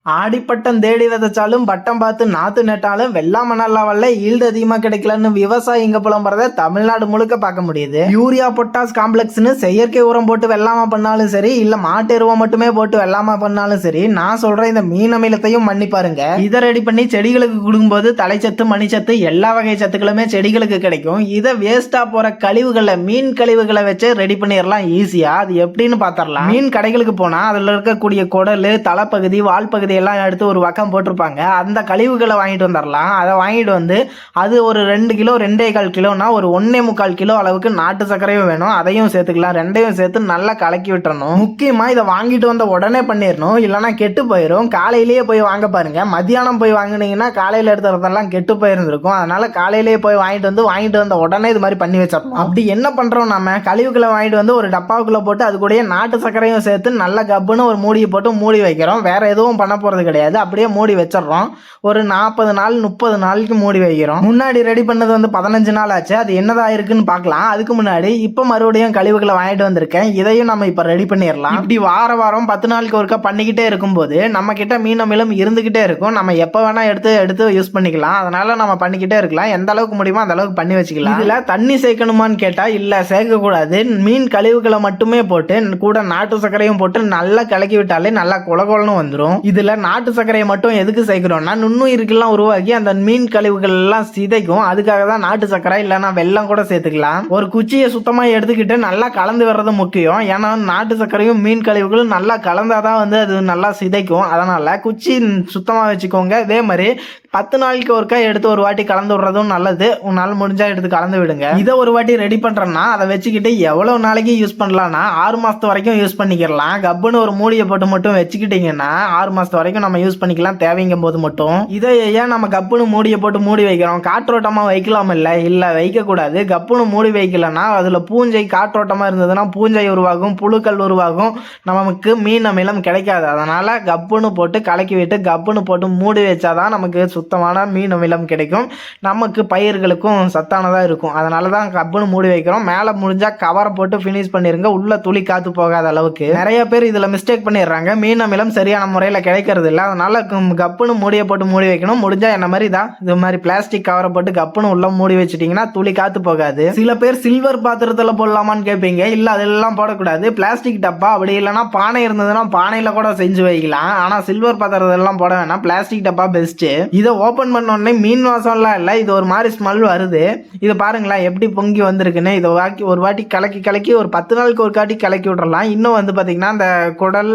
ஆடிப்பட்டம் தேடி விதைச்சாலும் பட்டம் பார்த்து நாத்து நட்டாலும் வெள்ளாம நல்லா வரல ஈல்டு அதிகமா கிடைக்கலன்னு விவசாயி இங்க புலம்புறத தமிழ்நாடு முழுக்க பார்க்க முடியுது. யூரியா பொட்டாஸ் காம்ப்ளெக்ஸ்னு செயற்கை உரம் போட்டு வெள்ளாம பண்ணாலும் சரி, இல்ல மாட்டு எருவம் மட்டுமே போட்டு வெள்ளாம பண்ணாலும் சரி, நான் சொல்றேன் இந்த மீன் அமிலத்தையும் பண்ணி பாருங்க. இதை ரெடி பண்ணி செடிகளுக்கு கொடுக்கும்போது தலைச்சத்து மணிச்சத்து எல்லா வகை சத்துக்களுமே செடிகளுக்கு கிடைக்கும். இதை வேஸ்டா போற கழிவுகளை மீன் கழிவுகளை வச்சு ரெடி பண்ணிடலாம் ஈஸியா. அது எப்படின்னு பாத்திரலாம். மீன் கடைகளுக்கு போனா அதுல இருக்கக்கூடிய குடல், தலைப்பகுதி, வால் பகுதி எல்லாம் எடுத்து ஒரு பக்கம் போட்டிருப்பாங்க. அந்த கழிவுகளை வாங்கிட்டு வந்துடலாம். அதை வாங்கிட்டு வந்து அது ஒரு 2 கிலோ 2.25 கிலோனா ஒரு 1.25 கிலோ அளவுக்கு நாட்டு சர்க்கரையும் வேணும். அதையும் சேர்த்துக்கலாம். ரெண்டையும் சேர்த்து நல்லா கலக்கி விட்டுறணும். முக்கியமா இதை வாங்கிட்டு வந்த உடனே பண்ணிடணும், இல்லைன்னா கெட்டு போயிடும். காலையிலேயே போய் வாங்க பாருங்க. மத்தியானம் போய் வாங்கினீங்கன்னா காலையில எடுத்துறதெல்லாம் கெட்டு போயிருந்திருக்கும். அதனால காலையிலேயே போய் வாங்கிட்டு வந்த உடனே இது மாதிரி பண்ணி வச்சிடணும். அப்படி என்ன பண்றோம், நம்ம கழிவுகளை வாங்கிட்டு வந்து ஒரு டப்பாவுக்குள்ள போட்டு அது கூட நாட்டு சர்க்கரையும் சேர்த்து நல்ல கப்புன்னு ஒரு மூடியை போட்டு மூடி வைக்கிறோம். வேற எதுவும் பண்ண போறது கிடையாது. அப்படியே மூடி வச்சிடறோம். ஒரு 40 நாள் 30 நாளைக்கு மூடி வைக்கிறோம். முன்னாடி ரெடி பண்ணது வந்து 15 நாள் ஆச்சு. அது என்னதான் இருக்குன்னு பார்க்கலாம். அதுக்கு முன்னாடி இப்ப மறுபடியும் கழிவுகளை வாங்கிட்டு வந்திருக்கேன். இதையும் நம்ம இப்ப ரெடி பண்ணிடலாம். இப்படி வாரம் 10 நாளுக்கு ஒருக்கா பண்ணிக்கிட்டே இருக்கும்போது நம்ம கிட்ட மீன் அமிலம் இருந்துகிட்டே இருக்கும். நம்ம எப்ப வேணா எடுத்து யூஸ் பண்ணிக்கலாம். அதனால நம்ம பண்ணிக்கிட்டே இருக்கலாம். எந்த அளவுக்கு முடியுமோ அந்த அளவுக்கு பண்ணி வச்சுக்கலாம். இதுல தண்ணி சேர்க்கணுமான்னு கேட்டா இல்ல, சேர்க்க கூடாது. மீன் கழிவுகளை மட்டுமே போட்டு கூட நாட்டு சர்க்கரையும் போட்டு நல்லா கலக்கி விட்டாலே நல்லா கொலகொலன்னு வந்துடும். இதுல நாட்டு சர்க்கரையை மட்டும் எதுக்கு சேர்க்கிறோம்னா நுண்ணுயிர்கள்லாம் உருவாக்கி அந்த மீன் கழிவுகள் எல்லாம் சிதைக்கும். அதுக்காக தான் நாட்டு சர்க்கரை, இல்லைன்னா வெல்லம் கூட சேர்த்துக்கலாம். ஒரு குச்சியை சுத்தமா எடுத்துக்கிட்டு நல்லா கலந்து வர்றது முக்கியம். ஏன்னா நாட்டு சர்க்கரையும் மீன் கழிவுகளும் நல்லா கலந்தாதான் வந்து அது நல்லா சிதைக்கும். அதனால குச்சி சுத்தமா வச்சுக்கோங்க. இதே மாதிரி 10 நாளைக்கு ஒருக்கா எடுத்து ஒரு வாட்டி கலந்து விடுறதும் நல்லது. உன்னால முடிஞ்சா எடுத்து கலந்து விடுங்க. இதை ஒரு வாட்டி ரெடி பண்றேன்னா அதை வச்சுக்கிட்டு எவ்வளவு நாளைக்கு யூஸ் பண்ணலாம்னா 6 மாசத்து வரைக்கும் யூஸ் பண்ணிக்கலாம். கப்புன்னு ஒரு மூடியை போட்டு மட்டும் வச்சுக்கிட்டீங்கன்னா 6 மாசத்து வரைக்கும் நம்ம யூஸ் பண்ணிக்கலாம் தேவைங்கும் போது மட்டும். இதை ஏன் நம்ம கப்புன்னு மூடியை போட்டு மூடி வைக்கிறோம்? காற்றோட்டமா வைக்கலாம் இல்ல வைக்க கூடாது. கப்புன்னு மூடி வைக்கலன்னா அதுல பூஞ்சை காற்றோட்டமா இருந்ததுன்னா பூஞ்சை உருவாகும், புழுக்கள் உருவாகும், நமக்கு மீன் அமிலம் கிடைக்காது. அதனால கப்புன்னு போட்டு கலக்கி விட்டு கப்புன்னு போட்டு மூடி வச்சாதான் நமக்கு சுத்தமான மீன் அமிலம் கிடைக்கும். நமக்கு பயிர்களுக்கும் சத்தானதா இருக்கும். அதனாலதான் கப்புன்னு மூடி வைக்கிறோம். மேல முடிஞ்சா கவரை போட்டு பினிஷ் பண்ணிருங்க, உள்ள துளி காத்து போகாத அளவுக்கு. நிறைய பேர் இதுல மிஸ்டேக் பண்ணிடுறாங்க. மீன் அமிலம் சரியான முறையில கிடைக்கிறது இல்லை. அதனால கப்புன்னு மூடியை போட்டு மூடி வைக்கணும். முடிஞ்சா என்ன மாதிரி தான் இது மாதிரி பிளாஸ்டிக் கவரை போட்டு கப்புன்னு உள்ள மூடி வச்சிட்டீங்கன்னா துளி காத்து போகாது. சில பேர் சில்வர் பாத்திரத்துல போடலாமான்னு கேட்பீங்க. இல்ல அதெல்லாம் போடக்கூடாது. பிளாஸ்டிக் டப்பா, அப்படி இல்லைன்னா பானை இருந்ததுன்னா பானையில கூட செஞ்சு வைக்கலாம். ஆனா சில்வர் பாத்திரத்தெல்லாம் போட வேணாம். பிளாஸ்டிக் டப்பா பெஸ்ட். இதை ஓபன் பண்ண உடனே மீன் வாசம்லாம் இல்லை, இது ஒரு மாதிரி ஸ்மெல் வருது. இதை பாருங்களேன் எப்படி பொங்கி வந்திருக்குன்னு. இதை ஒரு வாட்டி கலக்கி ஒரு 10 நாளுக்கு ஒரு காட்டி கலக்கி விட்றலாம். இன்னும் வந்து பாத்தீங்கன்னா இந்த குடல்,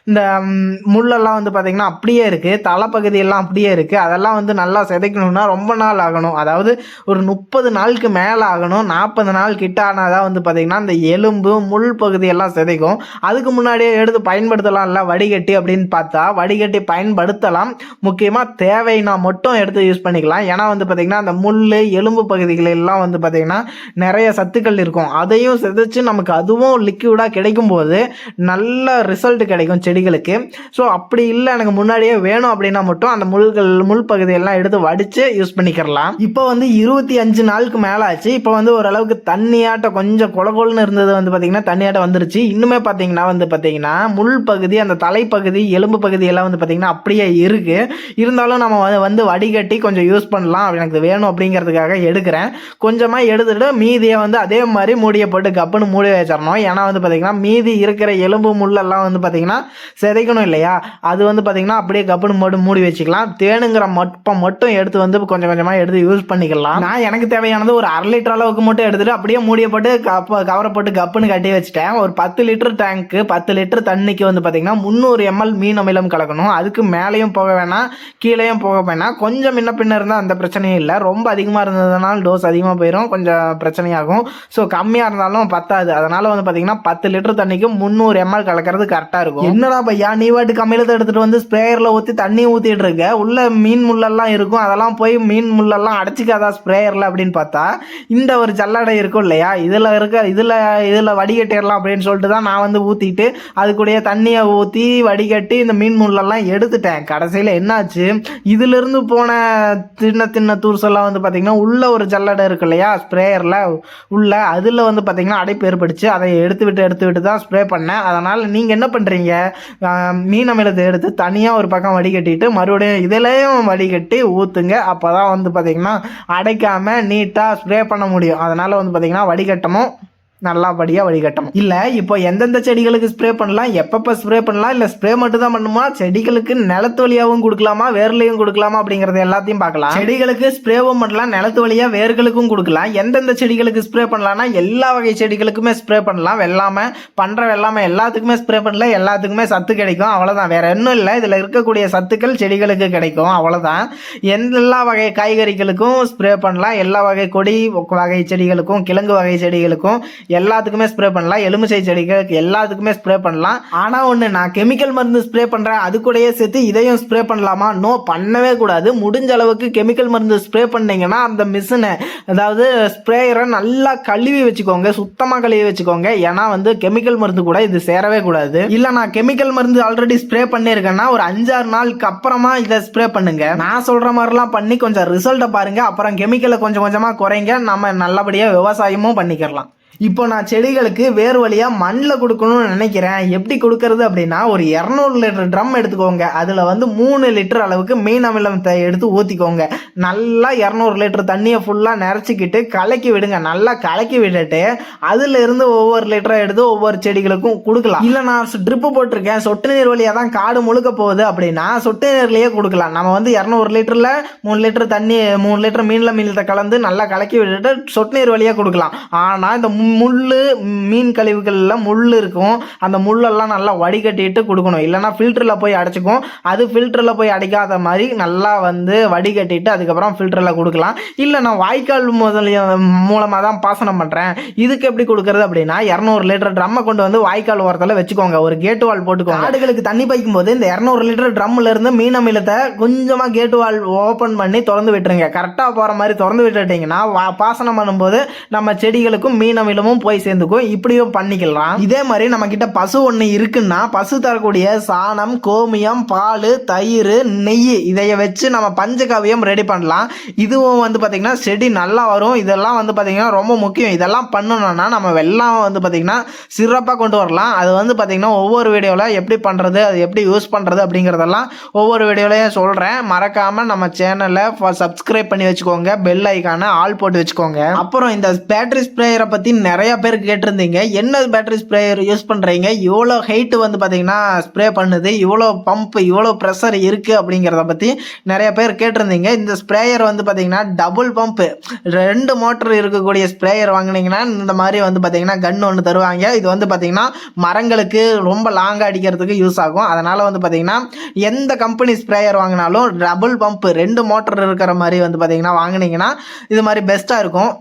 இந்த முள்ளெல்லாம் வந்து பாத்தீங்கன்னா அப்படியே இருக்கு. தலைப்பகுதி எல்லாம் அப்படியே இருக்கு. அதெல்லாம் வந்து நல்லா சிதைக்கணும்னா ரொம்ப நாள் ஆகணும். அதாவது ஒரு 30 நாளுக்கு மேல ஆகணும். 40 நாள் கிட்ட ஆனாதான் வந்து பாத்தீங்கன்னா இந்த எலும்பு முள் பகுதி எல்லாம் சிதைக்கும். அதுக்கு முன்னாடியே எடுத்து பயன்படுத்தலாம்ல வடிகட்டி அப்படின்னு பார்த்தா வடிகட்டி பயன்படுத்தலாம். முக்கியமா தேவைன்னா மட்டும் எடுத்து யூஸ் பண்ணிக்கலாம். ஏன்னா வந்து பாத்தீங்கன்னா அந்த முள் எலும்பு பகுதிகள் எல்லாம் வந்து பாத்தீங்கன்னா நிறைய சத்துக்கள் இருக்கும். அதையும் சிதைச்சு நமக்கு அதுவும் லிக்விடா கிடைக்கும் போது நல்ல ரிசல்ட் கிடைக்கும் செடிகளுக்கு. ஸோ அப்படி இல்லை எனக்கு முன்னாடியே வேணும் அப்படின்னா மட்டும் அந்த முள் பகுதியெல்லாம் எடுத்து வடிச்சு யூஸ் பண்ணிக்கலாம். இப்போ வந்து 25 நாளுக்கு மேல ஆச்சு. இப்போ வந்து ஓரளவுக்கு தண்ணியாட்ட கொஞ்சம் கொலகொலன்னு இருந்தது வந்து பாத்தீங்கன்னா தண்ணியாட்ட வந்துருச்சு. இன்னுமே பாத்தீங்கன்னா முள் பகுதி, அந்த தலைப்பகுதி, எலும்பு பகுதி எல்லாம் வந்து பாத்தீங்கன்னா அப்படியே இருக்கு. இருந்தாலும் நம்ம வந்து வடிகட்டி கொஞ்சம் யூஸ் பண்ணலாம். எனக்கு வேணும் அப்படிங்கிறதுக்காக எடுக்கிறேன். கொஞ்சமா எடுத்துட்டு மீதியை வந்து அதே மாதிரி மூடியை போட்டு கப்புன்னு மூடி வச்சிடணும். ஏன்னா வந்து பாத்தீங்கன்னா மீதி இருக்கிற எலும்பு முள்ளெல்லாம் வந்து பாத்தீங்கன்னா சிதைக்கணும் இல்லையா? அது வந்து பாத்தீங்கன்னா அப்படியே கப்புன்னு போட்டு மூடி வச்சுக்கலாம். தேனுங்கிற மட்டும் எடுத்து வந்து கொஞ்சம் கொஞ்சமா எடுத்து யூஸ் பண்ணிக்கலாம். நான் எனக்கு தேவையானது ஒரு 1/2 லிட்டர் அளவுக்கு மட்டும் எடுத்துட்டு அப்படியே மூடியை போட்டு கவரை போட்டு கப்புன்னு கட்டி வச்சுட்டேன். ஒரு 10 லிட்டர் டேங்க்கு 10 லிட்டர் தண்ணிக்கு வந்து பாத்தீங்கன்னா 300 ml மீன் அமிலம் கலக்கணும். அதுக்கு மேலேயும் போக வேணாம், கீழேயும் போக வேணாம். கொஞ்சம் முன்ன பின்ன இருந்தால் அந்த பிரச்சனையும் இல்லை. ரொம்ப அதிகமாக இருந்ததுனால டோஸ் அதிகமாக போயிடும், கொஞ்சம் பிரச்சனையாகும். ஸோ கம்மியாக இருந்தாலும் பத்தாது. அதனால வந்து பார்த்தீங்கன்னா 10 லிட்டர் தண்ணிக்கு 300 ml கலக்கிறது கரெக்டாக இருக்கும். என்னடா பையா நீ வாட்டு கம்மியிலத்தை எடுத்துட்டு வந்து ஸ்ப்ரேயரில் ஊற்றி தண்ணி ஊற்றிட்டு இருக்க, உள்ள மீன் முள்ளெல்லாம் இருக்கும், அதெல்லாம் போய் மீன் முள்ளெல்லாம் அடைச்சிக்காதா ஸ்ப்ரேயரில் அப்படின்னு பார்த்தா இந்த ஒரு ஜல்லடை இருக்கும் இல்லையா, இதில் வடிகட்டிடலாம் அப்படின்னு சொல்லிட்டு தான் நான் வந்து ஊற்றிட்டு அது கூட தண்ணியை ஊற்றி வடிகட்டி இந்த மீன் முள்ளெல்லாம் எடுத்துட்டேன். கடைசியில் என்னாச்சு, இதிலிருந்து போன சின்ன தூர்செல்லாம் வந்து பார்த்தீங்கன்னா உள்ள ஒரு ஜல்லடை இருக்கு இல்லையா ஸ்ப்ரேயரில் உள்ள, அதில் வந்து பார்த்தீங்கன்னா அடைப்பு ஏற்படுச்சு. அதை எடுத்து விட்டு தான் ஸ்ப்ரே பண்ணேன். அதனால் நீங்கள் என்ன பண்ணுறீங்க, மீன் அமிலத்தை எடுத்து தனியாக ஒரு பக்கம் வடிகட்டிட்டு மறுபடியும் இதுலேயும் வடிகட்டி ஊற்றுங்க. அப்போ தான் வந்து பார்த்திங்கன்னா அடைக்காமல் நீட்டாக ஸ்ப்ரே பண்ண முடியும். அதனால் வந்து பார்த்திங்கன்னா வடிகட்டணும், நல்லபடியாக வடிகட்டணும். இல்லை இப்போ எந்தெந்த செடிகளுக்கு ஸ்ப்ரே பண்ணலாம், எப்பப்போ ஸ்ப்ரே பண்ணலாம், இல்லை ஸ்ப்ரே மட்டும் தான் பண்ணுமா, செடிகளுக்கு நிலத்து வழியாகவும் கொடுக்கலாமா வேர்லையும் கொடுக்கலாமா அப்படிங்கிறது எல்லாத்தையும் பார்க்கலாம். செடிகளுக்கு ஸ்ப்ரேவும் பண்ணலாம், நிலத்து வழியாக வேர்களுக்கும் கொடுக்கலாம். எந்தெந்த செடிகளுக்கு ஸ்ப்ரே பண்ணலாம்னா எல்லா வகை செடிகளுக்குமே ஸ்ப்ரே பண்ணலாம். வெள்ளாமை எல்லாத்துக்குமே ஸ்ப்ரே பண்ணல, எல்லாத்துக்குமே சத்து கிடைக்கும். அவ்வளோதான், வேற ஒன்றும் இல்லை. இதில் இருக்கக்கூடிய சத்துக்கள் செடிகளுக்கு கிடைக்கும், அவ்வளோதான். எல்லா வகை காய்கறிகளுக்கும் ஸ்ப்ரே பண்ணலாம், எல்லா வகை கொடி வகை செடிகளுக்கும் கிழங்கு வகை செடிகளுக்கும் எல்லாத்துக்குமே ஸ்ப்ரே பண்ணலாம். எலுமிச்சை செடிகளுக்கு எல்லாத்துக்குமே ஸ்ப்ரே பண்ணலாம். ஆனால் ஒன்று, நான் கெமிக்கல் மருந்து ஸ்ப்ரே பண்ணுறேன், அது கூடயே சேர்த்து இதையும் ஸ்ப்ரே பண்ணலாமா? நோ, பண்ணவே கூடாது. முடிஞ்ச அளவுக்கு கெமிக்கல் மருந்து ஸ்ப்ரே பண்ணீங்கன்னா அந்த மிஷினை, அதாவது ஸ்ப்ரேயரை நல்லா கழுவி வச்சுக்கோங்க, சுத்தமாக கழுவி வச்சுக்கோங்க. ஏன்னா வந்து கெமிக்கல் மருந்து கூட இது சேரவே கூடாது. இல்லை நான் கெமிக்கல் மருந்து ஆல்ரெடி ஸ்ப்ரே பண்ணியிருக்கேன்னா ஒரு 5-6 நாளுக்கு அப்புறமா இதை ஸ்ப்ரே பண்ணுங்க. நான் சொல்கிற மாதிரிலாம் பண்ணி கொஞ்சம் ரிசல்ட்டை பாருங்க. அப்புறம் கெமிக்கலை கொஞ்சம் கொஞ்சமாக குறைங்க, நம்ம நல்லபடியாக விவசாயமும் பண்ணிக்கலாம். இப்போ நான் செடிகளுக்கு வேர் வழியாக மண்ணில் கொடுக்கணும்னு நினைக்கிறேன். எப்படி கொடுக்கறது அப்படின்னா, ஒரு 200 லிட்டர் ட்ரம் எடுத்துக்கோங்க. அதில் வந்து 3 லிட்டர் அளவுக்கு மீன் அமிலத்தை எடுத்து ஊற்றிக்கோங்க. நல்லா 200 லிட்டர் தண்ணியை ஃபுல்லாக நிறச்சிக்கிட்டு கலக்கி விடுங்க. நல்லா கலக்கி விட்டுட்டு அதில் இருந்து ஒவ்வொரு லிட்டரை எடுத்து ஒவ்வொரு செடிகளுக்கும் கொடுக்கலாம். இல்லை நான் ட்ரிப்பு போட்டிருக்கேன், சொட்டு நீர் வழியாக தான் காடு முழுக்க போகுது அப்படின்னா சொட்டு நீர்லேயே கொடுக்கலாம். நம்ம வந்து 200 லிட்டரில் 3 லிட்டர் தண்ணி, 3 லிட்டர் மீனில் மீனத்தை கலந்து நல்லா கலக்கி விட்டுட்டு சொட்டு நீர் வழியாக கொடுக்கலாம். ஆனால் இந்த மீன் கழிவுகளில் முள் இருக்கும், அந்த முள்ளெல்லாம் நல்லா வடிகட்டிட்டு கொடுக்கணும். இல்லைனா ஃபில்டரில் போய் அடைச்சிக்கும். அது ஃபில்டரில் போய் அடைக்காத மாதிரி நல்லா வந்து வடிகட்டிட்டு அதுக்கப்புறம் ஃபில்டரில் கொடுக்கலாம். இல்லை நான் வாய்க்கால் மூலமாக தான் பாசனம் பண்ணுறேன், இதுக்கு எப்படி கொடுக்கறது அப்படின்னா 200 லிட்டர் ட்ரம்மை கொண்டு வந்து வாய்க்கால் ஓரத்தில் வச்சுக்கோங்க. ஒரு கேட்டு வால் போட்டுக்கோங்க. ஆடுகளுக்கு தண்ணி பாய்க்கும் போது இந்த 200 லிட்டர் ட்ரம்ல இருந்து மீன் அமிலத்தை கொஞ்சமாக கேட்டு வால் ஓப்பன் பண்ணி திறந்து விட்டுருங்க. கரெக்டாக போகிற மாதிரி திறந்து விட்டுட்டீங்கன்னா பாசனம் பண்ணும்போது நம்ம செடிகளுக்கும் மீன் அமிலமும் போய் சேர்ந்துக்கும். இப்படியும் பண்ணிக்கலாம். இதே மாதிரி நம்ம கிட்ட பசு ஒன்று இருக்குன்னா பசு தரக்கூடிய சாணம், கோமியம், பால், தயிர், நெய் இதைய வச்சு நம்ம பஞ்சகாவியம் ரெடி பண்ணலாம். இதுவும் வந்து பார்த்தீங்கன்னா செடி நல்லா வரும். இதெல்லாம் வந்து பார்த்தீங்கன்னா ரொம்ப முக்கியம். இதெல்லாம் பண்ணணும்னா நம்ம வெள்ளம் வந்து பார்த்தீங்கன்னா சிறப்பாக கொண்டு வரலாம். அது வந்து பார்த்தீங்கன்னா ஒவ்வொரு வீடியோவில் எப்படி பண்ணுறது, அது எப்படி யூஸ் பண்ணுறது அப்படிங்கிறதெல்லாம் ஒவ்வொரு வீடியோலையும் சொல்கிறேன். மறக்காமல் நம்ம சேனலை சப்ஸ்கிரைப் பண்ணி வச்சுக்கோங்க, பெல் ஐக்கானை ஆல் போட்டு வச்சுக்கோங்க. அப்புறம் இந்த பேட்டரி ஸ்ப்ரேயரை பற்றி நிறைய பேர் கேட்டிருந்தீங்க, என்ன பேட்டரி ஸ்ப்ரேயர் யூஸ் பண்ணுறீங்க, இவ்வளோ ஹைட்டு வந்து பார்த்தீங்கன்னா ஸ்ப்ரே பண்ணுது, இவ்வளோ பம்ப், இவ்வளோ ப்ரெஷர் இருக்குது அப்படிங்கிறத பற்றி நிறைய பேர் கேட்டிருந்தீங்க. இந்த ஸ்ப்ரேயர் வந்து பார்த்தீங்கன்னா டபுள் பம்ப் 2 மோட்டர் இருக்கக்கூடிய ஸ்ப்ரேயர் வாங்கினீங்கன்னா இந்த மாதிரி வந்து பார்த்தீங்கன்னா கன் ஒன்று தருவாங்க. இது வந்து பார்த்தீங்கன்னா மரங்களுக்கு ரொம்ப லாங்காக அடிக்கிறதுக்கு யூஸ் ஆகும். அதனால் வந்து பார்த்தீங்கன்னா எந்த கம்பெனி ஸ்ப்ரேயர் வாங்கினாலும் டபுள் பம்ப் 2 மோட்டர் இருக்கிற மாதிரி வந்து பார்த்தீங்கன்னா வாங்கினீங்கன்னா இது மாதிரி பெஸ்ட்டாக இருக்கும்.